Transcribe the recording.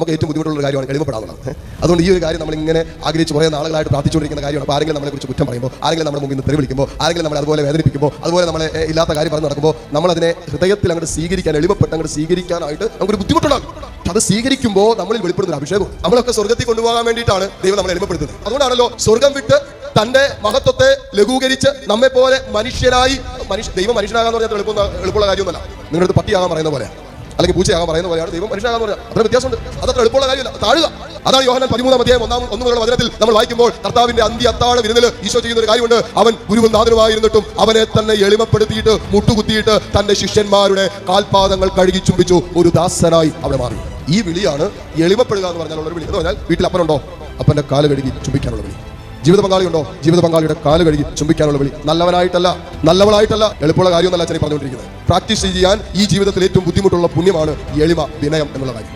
നമുക്ക് ഏറ്റവും ബുദ്ധിമുട്ടുള്ള ഒരു കാര്യമാണ് എളിമപ്പെടാനുള്ളത്. അതുകൊണ്ട് ഈ ഒരു കാര്യം നമ്മൾ ഇങ്ങനെ ആഗ്രഹിച്ച് കുറേ നാളുകളായിട്ട് പ്രാർത്ഥിച്ചുകൊണ്ടിരിക്കുന്ന കാര്യമാണ്. അപ്പോൾ ആരെങ്കിലും നമ്മളെക്കുറിച്ച് കുറ്റം പറയുമ്പോൾ, ആരെങ്കിലും നമ്മുടെ മുമ്പിൽ നിന്ന് തെറി വിളിക്കുമ്പോൾ, ആരെങ്കിലും നമ്മളെ അതുപോലെ വേദനിപ്പിക്കുമ്പോൾ, അതുപോലെ നമ്മളെ ഇല്ലാത്ത കാര്യം പറഞ്ഞ് നടക്കുമ്പോൾ നമ്മളതിനെ ഹൃദയത്തിൽ അങ്ങോട്ട് സ്വീകരിക്കാൻ, എളിമപ്പെട്ട് അങ്ങോട്ട് സ്വീകരിക്കാനായിട്ട് നമുക്കൊരു ബുദ്ധിമുട്ടുണ്ടാകും. അത് സ്വീകരിക്കുമ്പോൾ നമ്മളിൽ വെളിപ്പെടുന്ന ഒരു അഭിഷേകം. നമ്മളൊക്കെ സ്വർഗ്ഗത്തിൽ കൊണ്ടുപോകാൻ വേണ്ടിയിട്ടാണ് ദൈവം നമ്മളെ എളിമപ്പെടുത്തുന്നത്. അതുകൊണ്ടാണല്ലോ സ്വർഗം വിട്ട് തന്റെ മഹത്വത്തെ ലഘൂകരിച്ച് നമ്മെ പോലെ മനുഷ്യനായി, ദൈവം മനുഷ്യനാകാന്ന് പറഞ്ഞാൽ എളുപ്പമുള്ള കാര്യമൊന്നുമല്ല. നിങ്ങളുടെ പട്ടിയാകാൻ പറയുന്ന പോലെ അല്ലെങ്കിൽ പൂച്ചയാകാൻ പറയുന്ന പോലെയാണ് ദൈവം മനുഷ്യനാകാന്ന് പറഞ്ഞാൽ. അത്ര വ്യത്യാസമുണ്ട്. അതത്ര എളുപ്പമുള്ള കാര്യമില്ല. താഴുക. അതാണ് യോഹന്നാൻ 13-1 വചനത്തിൽ നമ്മൾ വായിക്കുമ്പോൾ കർത്താവിന്റെ അന്ത്യ വിരുന്നിൽ ഈശോ ചെയ്യുന്ന ഒരു കാര്യമുണ്ട്. അവൻ ഗുരുവും നാഥനുമായിരുന്നിട്ടും അവനെ തന്നെ എളിമപ്പെടുത്തിയിട്ട് മുട്ടുകുത്തിയിട്ട് തന്റെ ശിഷ്യന്മാരുടെ കാൽപാദങ്ങൾ കഴുകി ചുംബിച്ചു ഒരു ദാസനായി അവിടെ മാറി. ഈ വിളിയാണ് എളിമപ്പെടുക എന്ന് പറഞ്ഞാൽ ഉള്ളൊരു വിളി. എന്ന് പറഞ്ഞാൽ വീട്ടിൽ അപ്പനുണ്ടോ, അപ്പന്റെ കാല് കഴുകി ചുംബിക്കാനുള്ള വിളി. ജീവിത പങ്കാളിയുണ്ടോ, ജീവിത പങ്കാളിയുടെ കാല് കഴുകി ചുംബിക്കാനുള്ള വിളി. നല്ലവനായിട്ടല്ല, നല്ലവളായിട്ടല്ല, എളുപ്പമുള്ള കാര്യമൊന്നല്ല അച്ഛനെ പറഞ്ഞുകൊണ്ടിരിക്കുന്നത്. പ്രാക്ടീസ് ചെയ്യാൻ ഈ ജീവിതത്തിൽ ഏറ്റവും ബുദ്ധിമുട്ടുള്ള പുണ്യമാണ് എളിമ, വിനയം എന്നുള്ള കാര്യം.